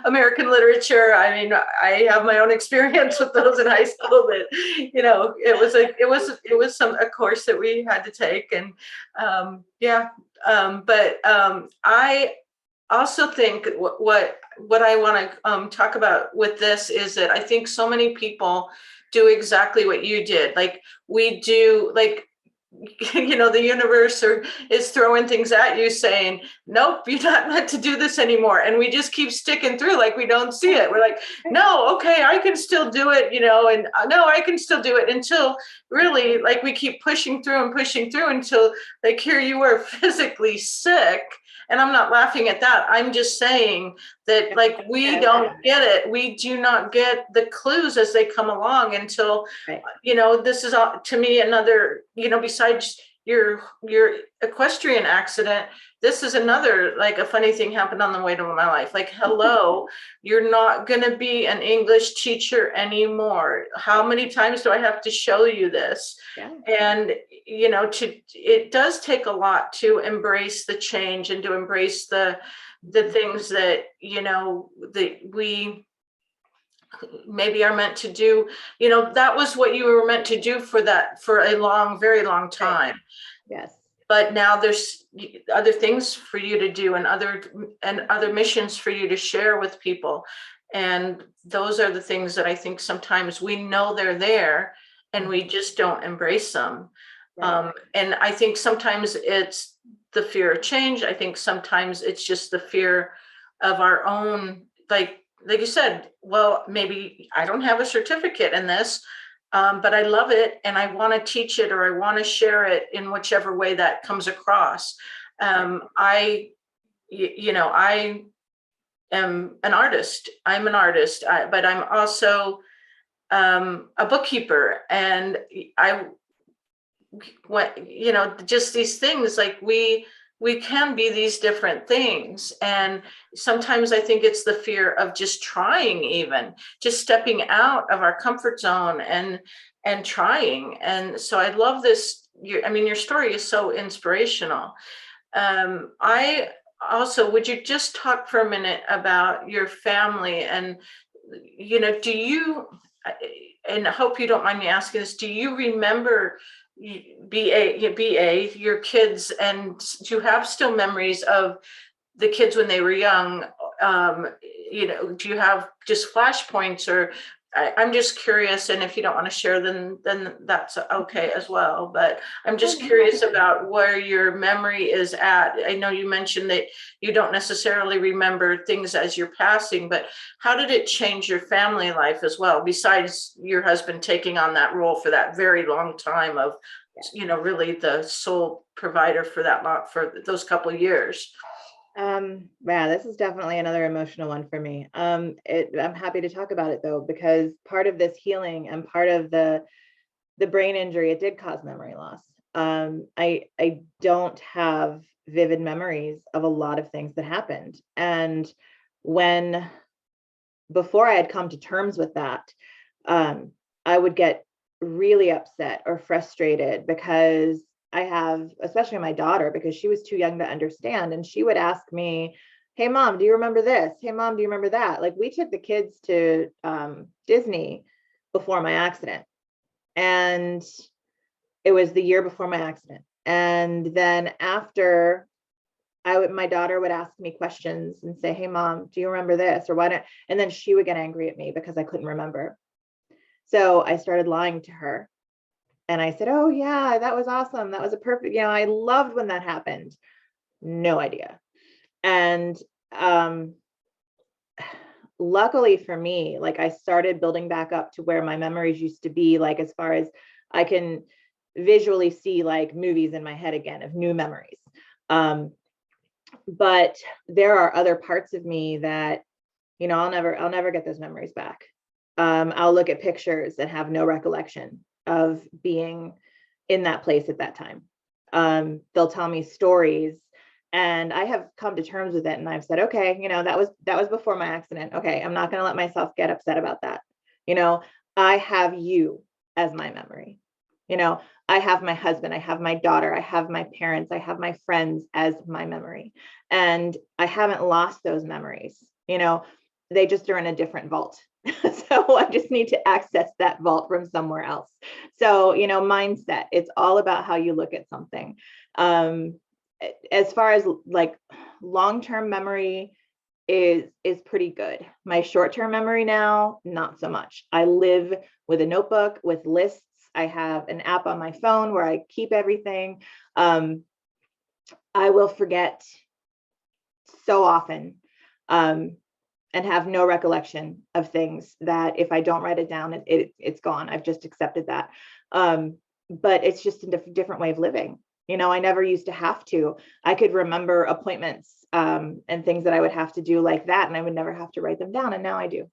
American literature. I mean, I have my own experience with those in high school. That it was a course that we had to take, and but I also think what I want to talk about with this is that I think so many people do exactly what you did. Like we do, like the universe is throwing things at you saying, nope, you're not meant to do this anymore. And we just keep sticking through like we don't see it. We're like, no, okay, I can still do it, and no, I can still do it, until really like we keep pushing through until like here you are physically sick. And I'm not laughing at that. I'm just saying that like we don't get it. We do not get the clues as they come along until, Right. this is to me another, besides your equestrian accident, this is another, like a funny thing happened on the way to my life. Like, hello, you're not going to be an English teacher anymore. How many times do I have to show you this? Yeah. And, it does take a lot to embrace the change and to embrace the things that, that we maybe are meant to do. That was what you were meant to do for a long, very long time. Right. Yes. But now there's other things for you to do, and other missions for you to share with people. And those are the things that I think sometimes we know they're there and we just don't embrace them. Right. And I think sometimes it's the fear of change. I think sometimes it's just the fear of our own, like you said, well, maybe I don't have a certificate in this, but I love it and I want to teach it, or I want to share it in whichever way that comes across. I am an artist. I'm an artist, but I'm also a bookkeeper, and just these things, like we can be these different things. And sometimes I think it's the fear of just trying, even just stepping out of our comfort zone and trying. And so I love this. Your story is so inspirational. I also, would you just talk for a minute about your family? And, do you, and I hope you don't mind me asking this, do you remember your kids, and do you have still memories of the kids when they were young? Do you have just flashpoints, or I'm just curious, and if you don't want to share, then that's okay as well. But I'm just curious about where your memory is at. I know you mentioned that you don't necessarily remember things as you're passing, but how did it change your family life as well, besides your husband taking on that role for that very long time of, really the sole provider for for those couple of years? Yeah, this is definitely another emotional one for me. I'm happy to talk about it though, because part of this healing and part of the brain injury, it did cause memory loss. I don't have vivid memories of a lot of things that happened. And before I had come to terms with that, I would get really upset or frustrated because I have, especially my daughter, because she was too young to understand. And she would ask me, hey, mom, do you remember this? Hey, mom, do you remember that? Like, we took the kids to Disney before my accident. And it was the year before my accident. And then after, my daughter would ask me questions and say, hey, mom, do you remember this? Or why don't, and then she would get angry at me because I couldn't remember. So I started lying to her. And I said, oh, yeah, that was awesome. That was a perfect, I loved when that happened. No idea. And luckily for me, like, I started building back up to where my memories used to be, like, as far as I can visually see like movies in my head again of new memories. But there are other parts of me that, I'll never get those memories back. I'll look at pictures and have no recollection of being in that place at that time. They'll tell me stories and I have come to terms with it. And I've said, okay, that was before my accident. Okay. I'm not going to let myself get upset about that. I have you as my memory. I have my husband, I have my daughter, I have my parents, I have my friends as my memory. And I haven't lost those memories. They just are in a different vault. So I just need to access that vault from somewhere else. So, mindset, it's all about how you look at something. As far as like long-term memory is pretty good. My short-term memory now, not so much. I live with a notebook with lists I have an app on my phone where I keep everything. I will forget so often, and have no recollection of things that if I don't write it down, it's gone. I've just accepted that. But it's just a different way of living. I never used to have to. I could remember appointments, and things that I would have to do like that, and I would never have to write them down. And now I do.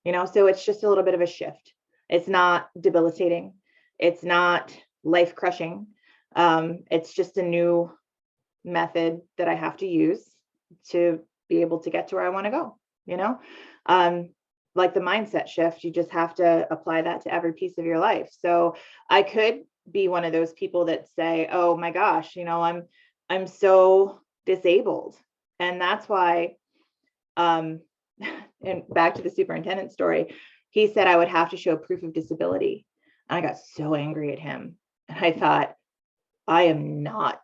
So it's just a little bit of a shift. It's not debilitating. It's not life crushing. It's just a new method that I have to use to be able to get to where I want to go. Like the mindset shift, you just have to apply that to every piece of your life. So I could be one of those people that say, oh my gosh, I'm so disabled. And that's why, and back to the superintendent story, he said I would have to show proof of disability. And I got so angry at him. And I thought, I am not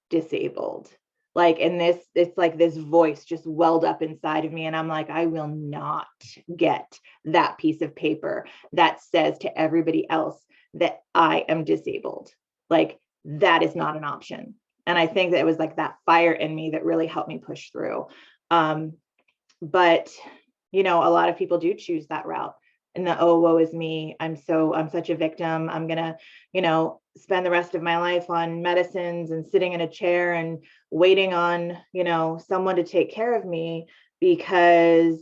disabled. It's like this voice just welled up inside of me. And I'm like, I will not get that piece of paper that says to everybody else that I am disabled. That is not an option. And I think that it was like that fire in me that really helped me push through. But, a lot of people do choose that route. And oh, woe is me. I'm such a victim. I'm going to, spend the rest of my life on medicines and sitting in a chair and waiting on, someone to take care of me, because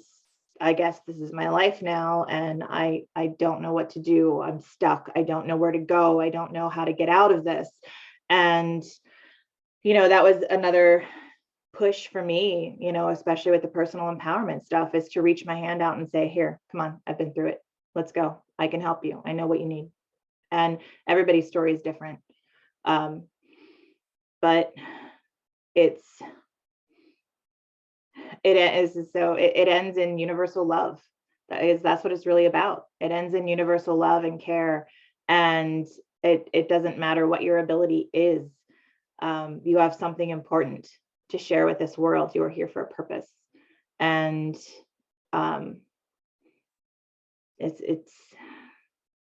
I guess this is my life now. And I don't know what to do. I'm stuck. I don't know where to go. I don't know how to get out of this. And, that was another push for me, especially with the personal empowerment stuff, is to reach my hand out and say, here, come on, I've been through it. Let's go. I can help you. I know what you need. And everybody's story is different. But it ends in universal love. That's what it's really about. It ends in universal love and care. And it doesn't matter what your ability is. You have something important to share with this world. You are here for a purpose. And it's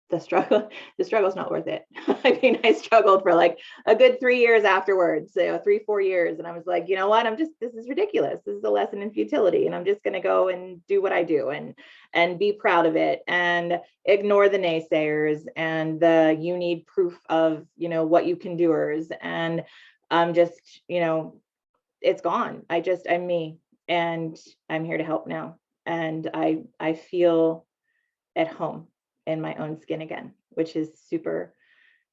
the struggle's not worth it. I mean, I struggled for like a good 3 years afterwards, 3-4 years. And I was like, you know what, this is ridiculous. This is a lesson in futility. And I'm just going to go and do what I do and be proud of it and ignore the naysayers and you need proof of, what you can doers. And I'm just, it's gone. I'm me, and I'm here to help now. And I feel at home in my own skin again, which is super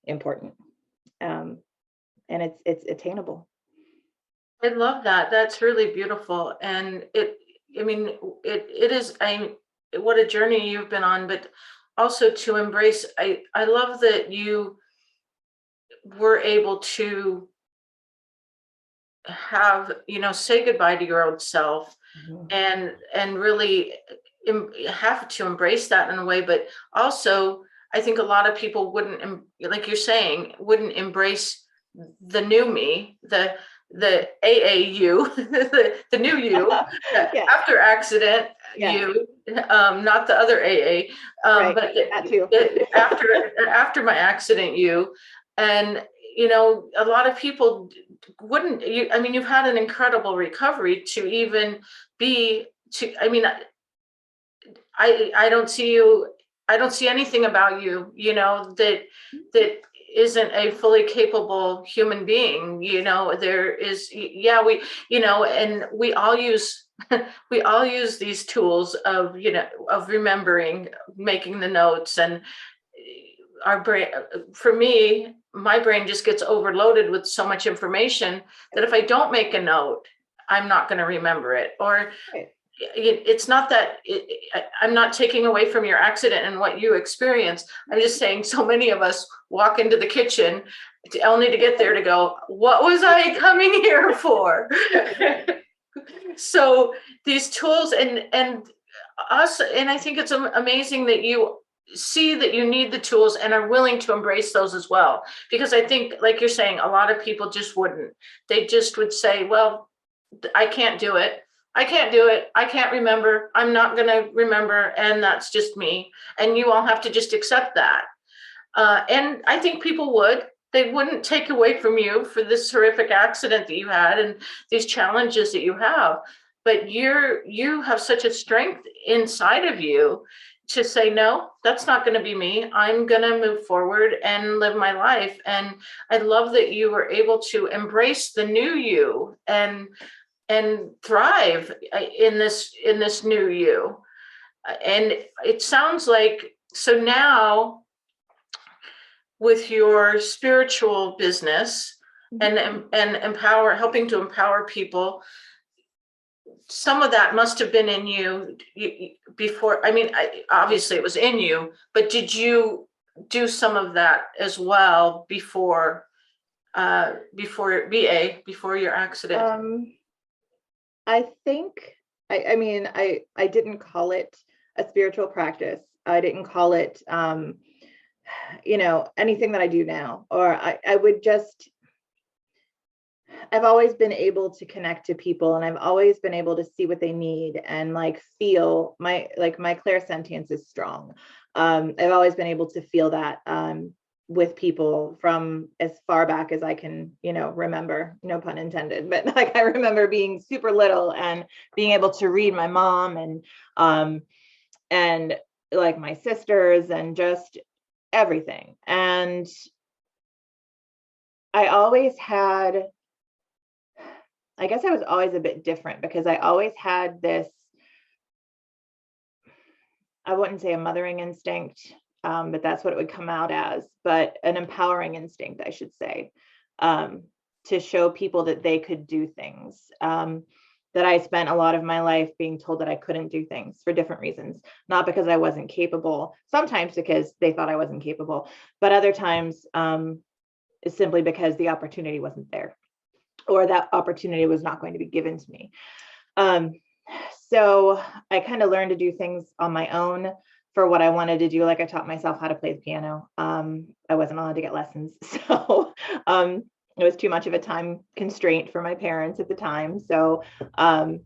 important. And it's attainable. I love that. That's really beautiful. And it is, what a journey you've been on, but also to embrace, I love that you were able to have, say goodbye to your old self. Mm-hmm. and really have to embrace that in a way. But also, I think a lot of people wouldn't, like you're saying, wouldn't embrace the new me, the AAU, the new you, yeah. After accident, yeah. You, not the other AA, right. But that too. after my accident, you, and a lot of people wouldn't. You've had an incredible recovery to even be to. I don't see you. I don't see anything about you, that isn't a fully capable human being. There is, we, and we all use these tools of, of remembering, making the notes, and our brain, for me, my brain just gets overloaded with so much information that if I don't make a note, I'm not going to remember it. Or right. It's not that I'm not taking away from your accident and what you experienced. I'm just saying so many of us walk into the kitchen only to get there to go, what was I coming here for? So these tools and us, and I think it's amazing that you see that you need the tools and are willing to embrace those as well. Because I think, like you're saying, a lot of people just wouldn't. They just would say, well, I can't do it. I can't do it. I can't remember. I'm not going to remember. And that's just me. And you all have to just accept that. And I think people would. They wouldn't take away from you for this horrific accident that you had and these challenges that you have. But you have such a strength inside of you to say, no, that's not going to be me. I'm going to move forward and live my life. And I love that you were able to embrace the new you and thrive in this new you. And it sounds like, so now with your spiritual business and helping to empower people, some of that must have been in you before. I mean, obviously it was in you, but did you do some of that as well before your accident? I think, I mean, I didn't call it a spiritual practice. I didn't call it, anything that I do now, or I would just, I've always been able to connect to people, and I've always been able to see what they need and like feel my clairsentience is strong. I've always been able to feel that with people from as far back as I can, remember, no pun intended, but like I remember being super little and being able to read my mom and like my sisters and just everything. And I always had, I guess I was always a bit different because I always had this, I wouldn't say a mothering instinct, but that's what it would come out as, but an empowering instinct, I should say, to show people that they could do things. That I spent a lot of my life being told that I couldn't do things for different reasons, not because I wasn't capable, sometimes because they thought I wasn't capable, but other times it's simply because the opportunity wasn't there, or that opportunity was not going to be given to me. So I kind of learned to do things on my own for what I wanted to do. Like I taught myself how to play the piano. I wasn't allowed to get lessons. So it was too much of a time constraint for my parents at the time. So, I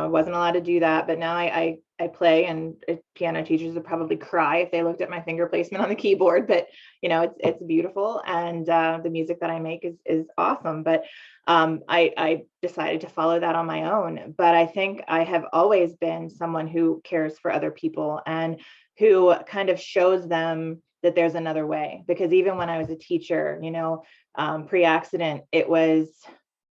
wasn't allowed to do that, but now I play, and piano teachers would probably cry if they looked at my finger placement on the keyboard, but it's beautiful. And the music that I make is awesome. But I decided to follow that on my own. But I think I have always been someone who cares for other people and who kind of shows them that there's another way. Because even when I was a teacher, pre-accident, it was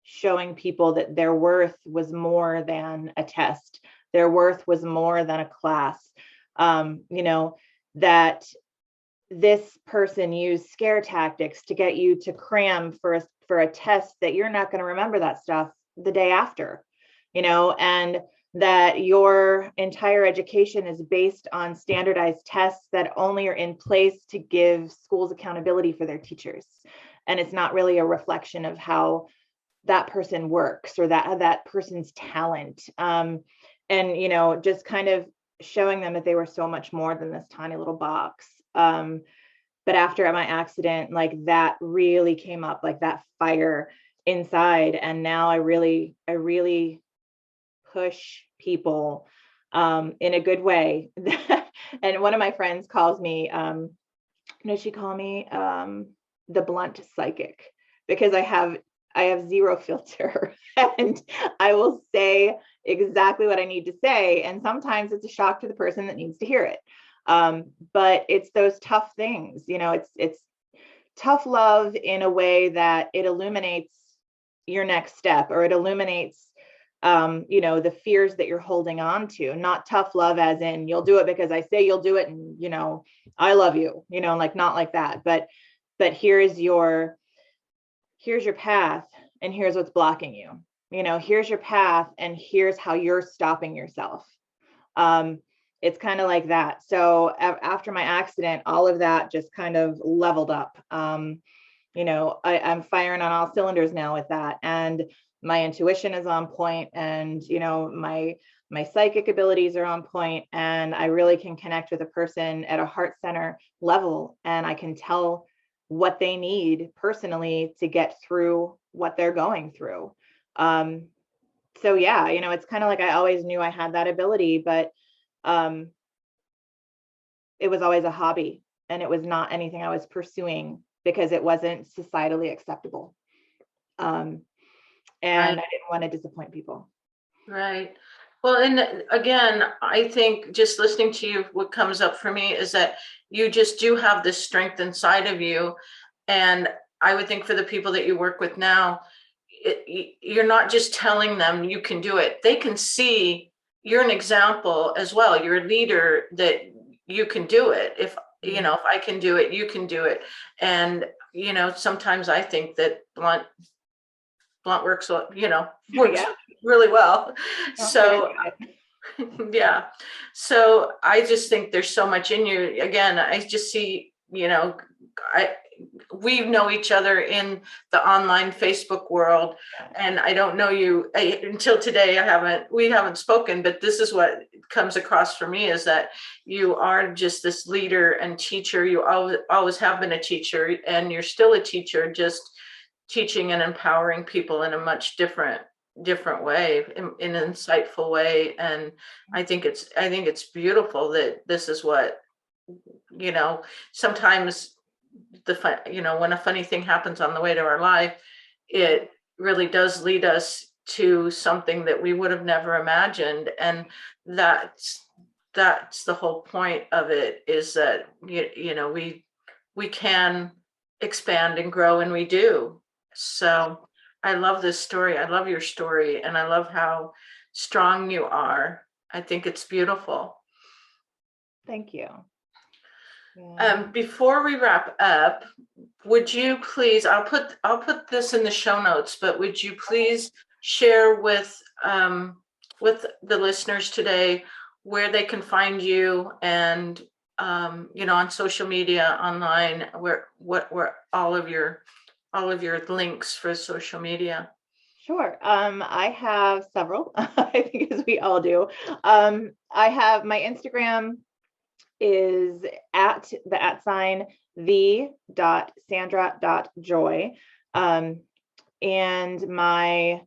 showing people that their worth was more than a test. Their worth was more than a class. That this person used scare tactics to get you to cram for a test that you're not going to remember that stuff the day after, and that your entire education is based on standardized tests that only are in place to give schools accountability for their teachers. And it's not really a reflection of how that person works or that person's talent. And just kind of showing them that they were so much more than this tiny little box. But after my accident, like that really came up, like that fire inside. And now I really push people in a good way. And one of my friends calls me, she call me the blunt psychic, because I have zero filter and I will say exactly what I need to say. And sometimes it's a shock to the person that needs to hear it. But it's those tough things, it's tough love in a way that it illuminates your next step, or it illuminates, the fears that you're holding on to. Not tough love as in you'll do it because I say you'll do it and, I love you, like not like that. But here's your path, and here's what's blocking you. Here's your path, and here's how you're stopping yourself. It's kind of like that. So after my accident, all of that just kind of leveled up. I'm firing on all cylinders now with that. And my intuition is on point, and, my psychic abilities are on point, and I really can connect with a person at a heart center level, and I can tell what they need personally to get through what they're going through. So yeah, it's kind of like I always knew I had that ability, but it was always a hobby. and it was not anything I was pursuing because it wasn't societally acceptable. And Right. I didn't want to disappoint people. Right. Well, and again, I think just listening to you, what comes up for me is that you just do have this strength inside of you. And I would think for the people that you work with now, you're not just telling them you can do it. They can see you're an example as well. You're a leader that you can do it. If, you know, if I can do it, you can do it. And, you know, sometimes I think that blunt works, you know, works Yeah. really well. Oh, very So good. yeah. So I just think there's so much in you. Again, I just see, you know, we know each other in the online Facebook world, and I don't know you until today. We haven't spoken, but this is what comes across for me is that you are just this leader and teacher. You always have been a teacher, and you're still a teacher, just teaching and empowering people in a much different way, in an insightful way. And I think it's beautiful that this is what, you know, sometimes you know, when a funny thing happens on the way to our life, it really does lead us to something that we would have never imagined. And that's the whole point of it, is that you know, we can expand and grow, and we do. So I love this story. I love your story, and I love how strong you are. I think it's beautiful. Thank you. Yeah. Before we wrap up, would you please, I'll put this in the show notes, but would you please share with the listeners today where they can find you, and you know, on social media, online, where all of your links for social media? Sure. I have several, I think, as we all do. I have my Instagram is at the.sandra.joy. And my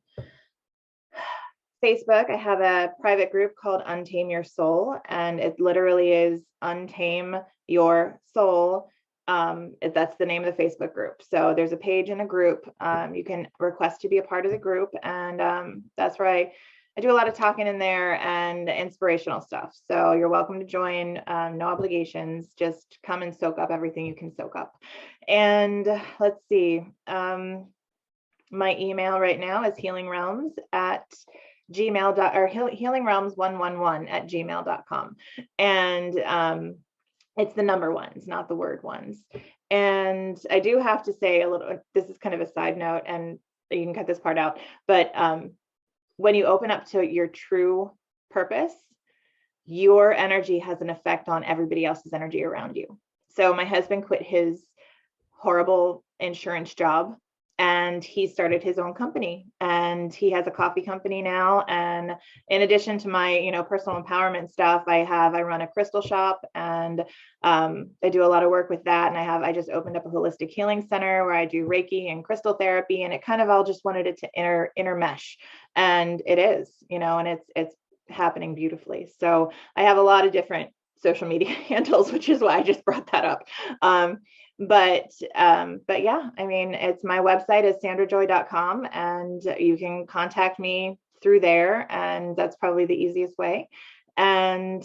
Facebook, I have a private group called Untame Your Soul, and it literally is Untame Your Soul. That's the name of the Facebook group. So there's a page in a group. You can request to be a part of the group, and that's where I do a lot of talking in there and inspirational stuff. So you're welcome to join. No obligations. Just come and soak up everything you can soak up. And let's see. My email right now is healingrealms at healingrealms111@gmail.com. And it's the number ones, not the word ones. And I do have to say a little, this is kind of a side note, and you can cut this part out, but when you open up to your true purpose, your energy has an effect on everybody else's energy around you. So my husband quit his horrible insurance job, and he started his own company, and he has a coffee company now. And in addition to my, you know, personal empowerment stuff, I run a crystal shop, and I do a lot of work with that. And I just opened up a holistic healing center where I do Reiki and crystal therapy, and it kind of all just wanted it to intermesh, and it is, you know, and it's happening beautifully. So I have a lot of different social media handles, which is why I just brought that up. But yeah, I mean, it's my website is sandrajoy.com, and you can contact me through there, and that's probably the easiest way. And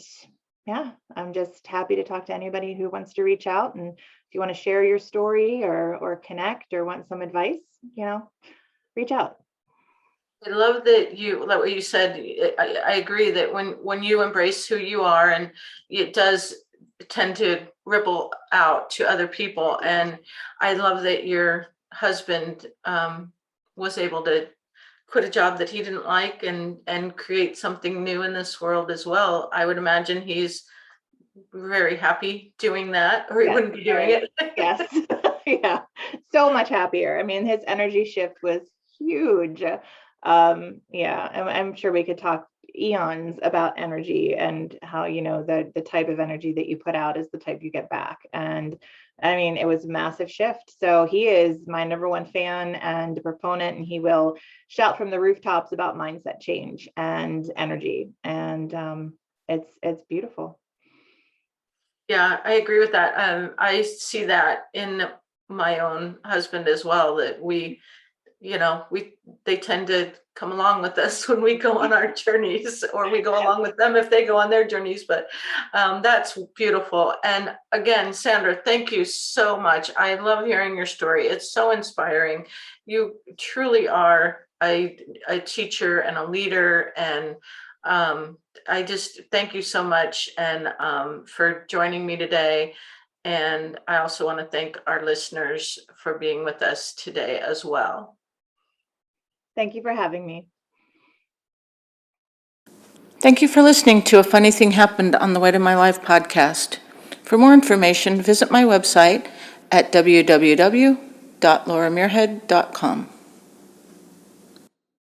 yeah, I'm just happy to talk to anybody who wants to reach out. And if you want to share your story or connect or want some advice, you know, reach out. I love that like what you said. I agree that when you embrace who you are, and it does tend to ripple out to other people. And I love that your husband was able to quit a job that he didn't like, and create something new in this world as well. I would imagine he's very happy doing that, or he wouldn't be doing it. Yes. Yeah. So much happier. I mean, his energy shift was huge. Yeah, I'm sure we could talk eons about energy, and how, you know, the type of energy that you put out is the type you get back. And I mean, it was a massive shift. So he is my number one fan and proponent, and he will shout from the rooftops about mindset change and energy. And it's beautiful. Yeah, I agree with that. I see that in my own husband as well, that they tend to come along with us when we go on our journeys, or we go along with them if they go on their journeys. But that's beautiful. And again, Sandra, thank you so much. I love hearing your story. It's so inspiring. You truly are a teacher and a leader. And I just thank you so much and for joining me today. And I also want to thank our listeners for being with us today as well. Thank you for having me. Thank you for listening to A Funny Thing Happened on the Way to My Life podcast. For more information, visit my website at www.lauramuirhead.com.